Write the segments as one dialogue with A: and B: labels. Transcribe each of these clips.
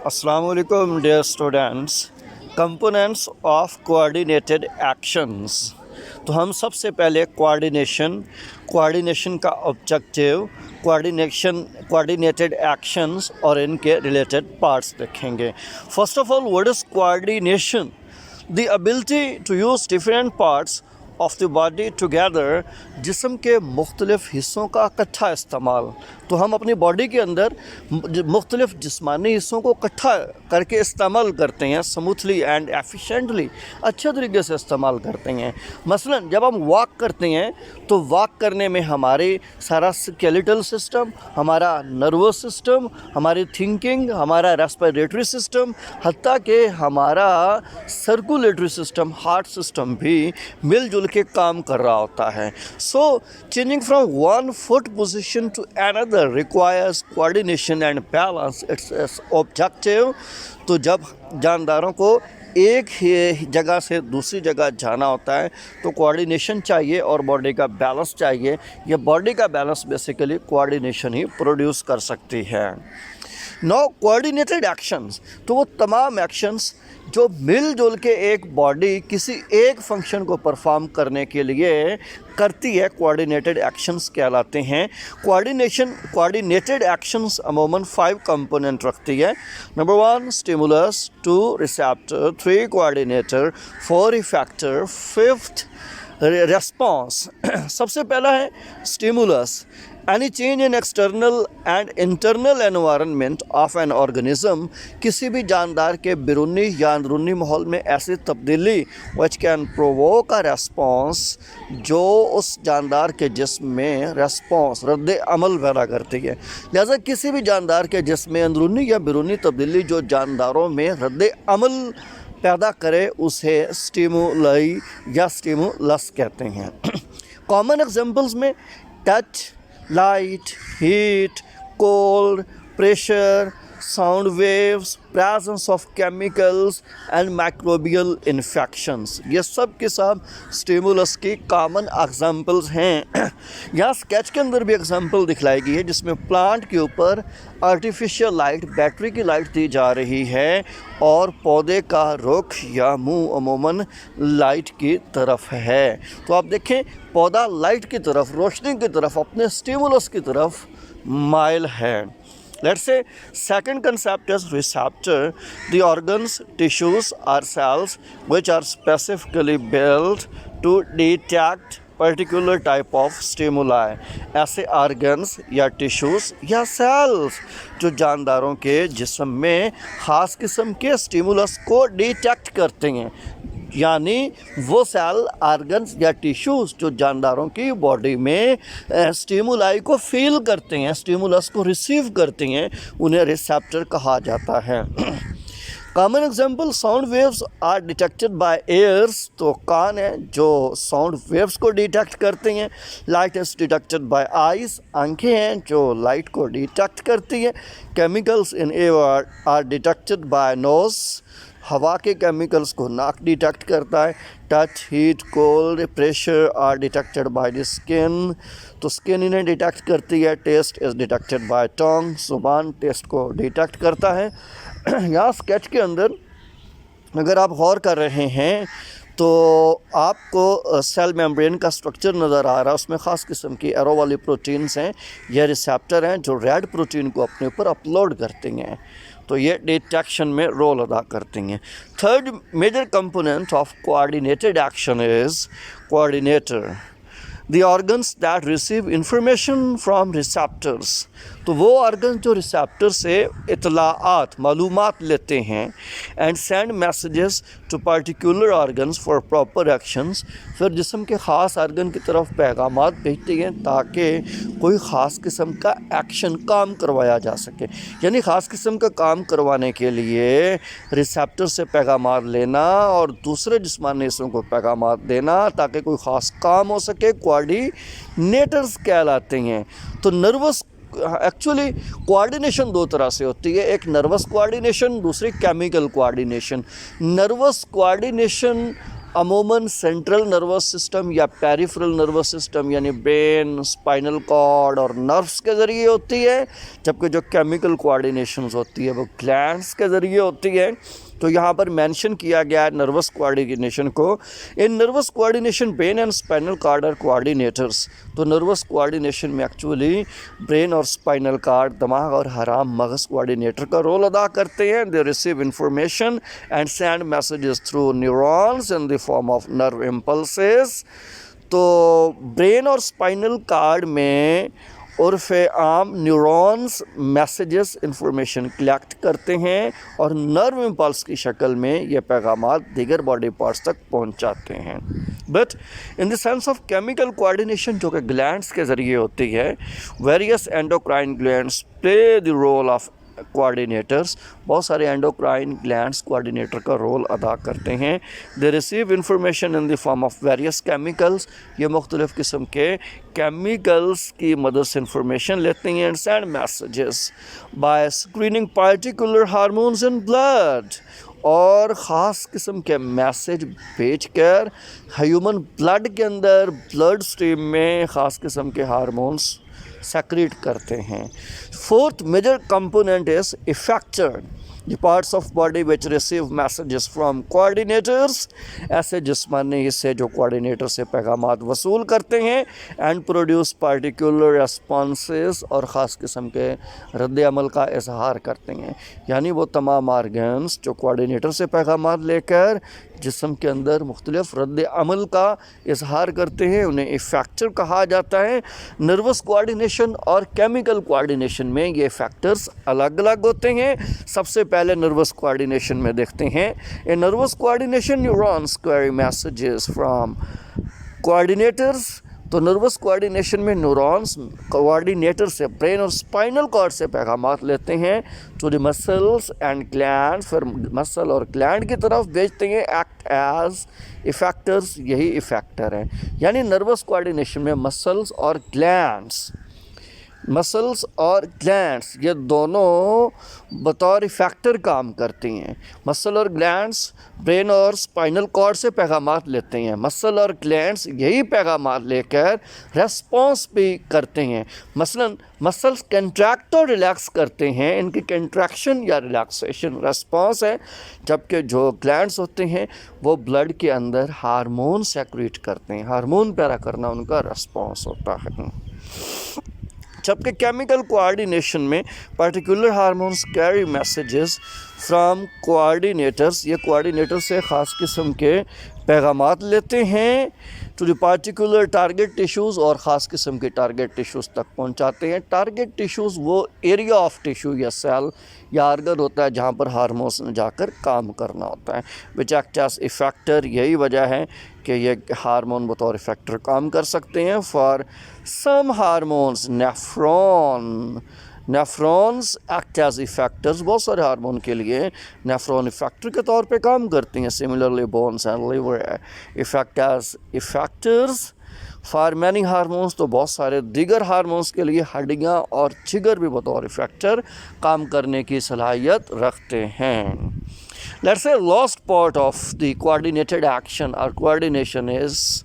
A: Assalamu alaikum dear students. Components of coordinated actions. तो हम सबसे पहले कोऑर्डिनेशन का ऑब्जेक्टिव, कोऑर्डिनेटेड एक्शंस और इनके रिलेटेड पार्ट्स देखेंगे. First of all, what is coordination? The ability to use different parts of the body together, जिस्म के मुख्तलिफ़ हिस्सों का इकट्ठा इस्तेमाल. तो हम अपनी बॉडी के अंदर मुख्तलिफ़ जिस्मानी हिस्सों को इकट्ठा करके इस्तेमाल करते हैं, स्मूथली एंड एफिशिएंटली, अच्छे तरीके से इस्तेमाल करते हैं. मसलन जब हम वॉक करते हैं तो वॉक करने में हमारे सारा स्केलेटल सिस्टम, हमारा नर्वस सिस्टम, हमारी थिंकिंग, हमारा रेस्पिरेटरी सिस्टम, हत्ता कि हमारा सर्कुलेटरी सिस्टम, हार्ट सिस्टम भी मिलजुल के काम कर रहा होता है. So changing from one foot position to another requires coordination and balance. Its objective. तो जब जानदारों को एक ही जगह से दूसरी जगह जाना होता है तो कोऑर्डिनेशन चाहिए और बॉडी का बैलेंस चाहिए. ये बॉडी का बैलेंस बेसिकली कोऑर्डिनेशन ही प्रोड्यूस कर सकती है. नाउ कोऑर्डिनेटेड एक्शंस, तो वो तमाम एक्शंस जो मिलजुल के एक बॉडी किसी एक फंक्शन को परफॉर्म करने के लिए करती है, कोऑर्डिनेटेड एक्शंस कहलाते हैं. कोऑर्डिनेटेड एक्शंस अमूमन 5 कंपोनेंट रखती है. Number 1 stimulus, 2 receptor, 3 coordinator, 4 effector, 5th response. सबसे पहला है stimulus. Any change in external and internal environment of an organism, किसी भी जानदार के बैरूनी या अंदरूनी माहौल में ऐसी तब्दीली which can provoke a response, जो उस जानदार के जिस्म में रेस्पॉन्स, रद्द अमल पैदा करती है. लिहाजा किसी भी जानदार के जिस्म में अंदरूनी या बैरूनी तब्दीली जो जानदारों में रद्द अमल पैदा करे उसे स्टिमुलाई या स्टिमुलस कहते हैं. कॉमन एग्जांपल्स में touch, light, heat, cold, pressure, sound waves, presence of chemicals and microbial infections, ये सब के सब स्टिमुलस की कॉमन एग्जांपल्स हैं. यहाँ स्केच के अंदर भी एग्जांपल दिखलाई गई है जिसमें प्लांट के ऊपर आर्टिफिशियल लाइट, बैटरी की लाइट दी जा रही है और पौधे का रुख या मुंह अमूमन लाइट की तरफ है. तो आप देखें पौधा लाइट की तरफ, रोशनी की तरफ, अपने स्टिमुलस की तरफ माइल है. Let's say second concept is receptor. The organs, tissues or cells which are specifically built to detect particular type of stimuli. ऐसे organs या tissues या cells जो जानदारों के जिस्म में ख़ास किस्म के स्टिमुलस को डिटेक्ट करते हैं, यानी वो सेल, आर्गन्स या टिश्यूज़ जो जानदारों की बॉडी में स्टिमुलाई को फील करते हैं, स्टिमुलस को रिसीव करते हैं, उन्हें रिसेप्टर कहा जाता है. Common example sound waves are detected by ears, तो कान है जो साउंड वेव्स को डिटेक्ट करते हैं. Light is detected by eyes, आंखें हैं जो लाइट को डिटेक्ट करती हैं. Chemicals in air are detected by nose, हवा के केमिकल्स को नाक डिटेक्ट करता है. Touch, heat, cold, pressure are detected by the skin, तो स्किन इन्हें डिटेक्ट करती है. Taste is detected by tongue, जुबान टेस्ट को डिटेक्ट करता है. यहाँ स्केच के अंदर अगर आप गौर कर रहे हैं तो आपको सेल मेम्ब्रेन का स्ट्रक्चर नज़र आ रहा है. उसमें ख़ास किस्म की एरो वाली प्रोटीन्स हैं, ये रिसेप्टर हैं जो रेड प्रोटीन को अपने ऊपर अपलोड करती हैं, तो ये डिटेक्शन में रोल अदा करती हैं. Third major component of coordinated action is coordinator. The organs that receive information from receptors, तो वो ऑर्गन जो रिसेप्टर से इतलाआत, मालूमात लेते हैं, and send messages to particular organs for proper actions, फिर जिस्म के ख़ास ऑर्गन की तरफ पैगामात भेजते हैं ताकि कोई ख़ास किस्म का एक्शन, काम करवाया जा सके. यानी ख़ास किस्म का काम करवाने के लिए रिसेप्टर से पैगामात लेना और दूसरे जिस्मानी हिस्सों को पैगामात देना ताकि कोई ख़ास काम हो सके, कोऑर्डिनेटर्स कहलाते हैं. तो नर्वस एक्चुअली कोऑर्डिनेशन 2 तरह से होती है, एक नर्वस कोऑर्डिनेशन, दूसरी केमिकल कोऑर्डिनेशन. नर्वस कोऑर्डिनेशन अमूमन सेंट्रल नर्वस सिस्टम या पेरिफेरल नर्वस सिस्टम यानी ब्रेन, स्पाइनल कॉर्ड और नर्व्स के ज़रिए होती है, जबकि जो केमिकल कोऑर्डिनेशन होती है वो ग्लैंड्स के ज़रिए होती है। तो यहाँ पर मेंशन किया गया है नर्वस कोऑर्डिनेशन को। In nervous coordination brain and spinal cord are coordinators. तो नर्वस कोऑर्डिनेशन में एक्चुअली ब्रेन और स्पाइनल कॉर्ड, दिमाग और हराम मगज कोऑर्डिनेटर का रोल अदा करते हैं। They receive information and send messages through neurons in the form of nerve impulses. तो ब्रेन और स्पाइनल कॉर्ड में उर्फ़ आम न्यूरॉन्स मैसेजेस इंफॉर्मेशन कलेक्ट करते हैं और नर्व इम्पल्स की शक्ल में ये पैगामात दीगर बॉडी पार्ट्स तक पहुंचाते हैं। But in the sense of chemical coordination जो कि ग्लैंड्स के ज़रिए होती है, various endocrine glands play the role of coordinators. बहुत सारे एंडोक्राइन ग्लैंड्स कोऑर्डिनेटर का रोल अदा करते हैं। They receive information in the form of various chemicals. ये मुख्तलिफ़ किस्म के केमिकल्स की मदद से इंफॉर्मेशन लेते हैं and send messages bye screening particular hormones in blood. और ख़ास किस्म के मैसेज भेजकर ह्यूमन ब्लड के अंदर, ब्लड स्ट्रीम में ख़ास किस्म के हार्मोन्स सेक्रेट करते हैं। Fourth major component is effector, the parts of body which receive messages from coordinators. ऐसे जिस्मानी हिस्से जो कोऑर्डिनेटर से पैगामात वसूल करते हैं एंड प्रोड्यूस पार्टिकुलर रेस्पॉन्सेस, और ख़ास किस्म के रद्द अमल का इजहार करते हैं। यानी वो तमाम आर्गन्स जो कोऑर्डिनेटर से पैगामात लेकर जिस्म के अंदर मुख्तलिफ रद्द अमल का इजहार करते हैं, उन्हें इफ़ेक्टर कहा जाता है। नर्वस कोऑर्डिनेशन और केमिकल कोऑर्डिनेशन में ये फैक्टर्स अलग अलग होते हैं। सबसे पहले नर्वस कोऑर्डिनेशन में देखते हैं। In nervous coordination neurons carry messages from coordinators. तो नर्वस कोऑर्डिनेशन में न्यूरॉन्स कोऑर्डिनेटर से, ब्रेन और स्पाइनल कॉर्ड से पैगामात लेते हैं to the muscles and gland, फिर मसल और ग्लैंड की तरफ भेजते हैं, एक्ट एज इफेक्टर्स। यही इफेक्टर हैं। यानी नर्वस कोऑर्डिनेशन में मसल्स और ग्लैंड्स ये दोनों बतौर इफेक्टर काम करती हैं। मसल और ग्लैंड्स ब्रेन और स्पाइनल कॉर्ड से पैगामात लेते हैं। मसल और ग्लैंड्स यही पैगामात लेकर रेस्पॉन्स भी करते हैं। मसलन मसल्स कंट्रैक्ट और रिलैक्स करते हैं, इनकी कंट्रैक्शन या रिलैक्सेशन रेस्पॉन्स है, जबकि जो ग्लैंड्स होते हैं वो ब्लड के अंदर हार्मोन सेक्रेट करते हैं। हार्मोन पैदा करना उनका रेस्पॉन्स होता है। जबकि केमिकल कोऑर्डिनेशन में particular hormones carry messages from coordinators. ये कोऑर्डिनेटर से ख़ास किस्म के पैगामात लेते हैं to the particular target tissues, और ख़ास किस्म के टारगेट टिश्यूज़ तक पहुंचाते हैं। टारगेट टिश्यूज़ वो एरिया ऑफ टिश्यू या सेल या आर्गन होता है जहाँ पर हार्मोन्स ने जाकर काम करना होता है, विच एक्ट एज इफेक्टर। यही वजह है कि ये हार्मोन बतौर इफेक्टर काम कर सकते हैं। For some hormones nephrons act as effectors. बहुत सारे हार्मोन के लिए नेफ्रॉन इफेक्टर के तौर पे काम करती हैं। Similarly bones and liver effect as effectors for many hormones. तो बहुत सारे दीगर हार्मोन्स के लिए हड्डियाँ और जिगर भी बतौर इफेक्टर काम करने की सलाहियत रखते हैं। Let's say last part of the coordinated action or coordination is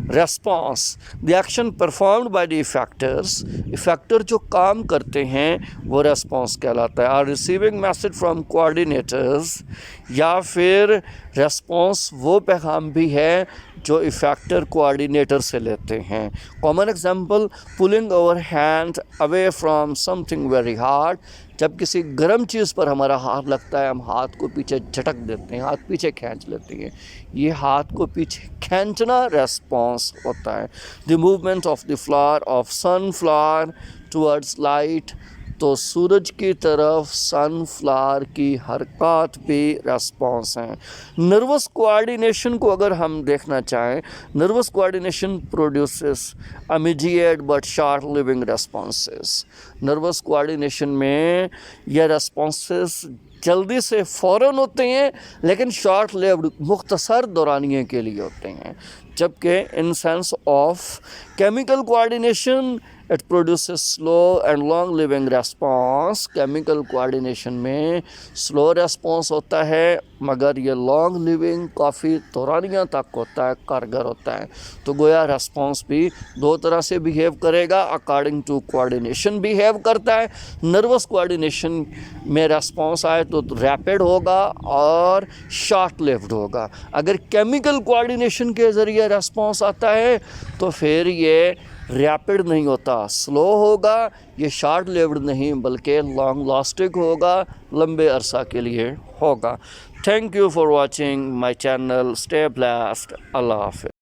A: response. The action performed by the effectors, effector जो काम करते हैं वो response कहलाता है। Are receiving message from coordinators, या फिर response वो पैगाम भी है जो इफेक्टर कोऑर्डिनेटर से लेते हैं। Common example, pulling our hand away from something very hard. जब किसी गर्म चीज़ पर हमारा हाथ लगता है, हम हाथ को पीछे झटक देते हैं, हाथ पीछे खींच लेते हैं। ये हाथ को पीछे खींचना रेस्पॉन्स होता है। The movement of the flower of sunflower towards light. तो सूरज की तरफ सनफ्लावर की हरकत भी रेस्पॉन्स हैं। नर्वस कोऑर्डिनेशन को अगर हम देखना चाहें, nervous coordination produces immediate but short living responses. Nervous coordination में यह रेस्पॉन्सेस जल्दी से फ़ौरन होते हैं, लेकिन शॉर्ट लिव्ड मुख्तसर दौरानिए के लिए होते हैं। जबकि in sense of chemical coordination it produces slow and long living response. Chemical coordination में स्लो रेस्पॉन्स होता है मगर ये लॉन्ग लिविंग काफ़ी दौरानिया तक होता है, कारगर होता है। तो गोया रेस्पॉन्स भी दो तरह से बिहेव करेगा, अकॉर्डिंग टू कोऑर्डिनेशन बिहेव करता है। नर्वस कोऑर्डिनेशन में रेस्पॉन्स आए तो रैपिड होगा और शॉर्ट लिव्ड होगा। अगर केमिकल कोऑर्डिनेशन के ज़रिए रेस्पॉन्स आता है तो फिर ये रैपिड नहीं होता, स्लो होगा, ये शॉर्ट लिव्ड नहीं बल्कि लॉन्ग लास्टिक होगा, लंबे अरसा के लिए होगा। Thank you for watching my channel. Stay blessed. अल्लाह हाफ़िज़।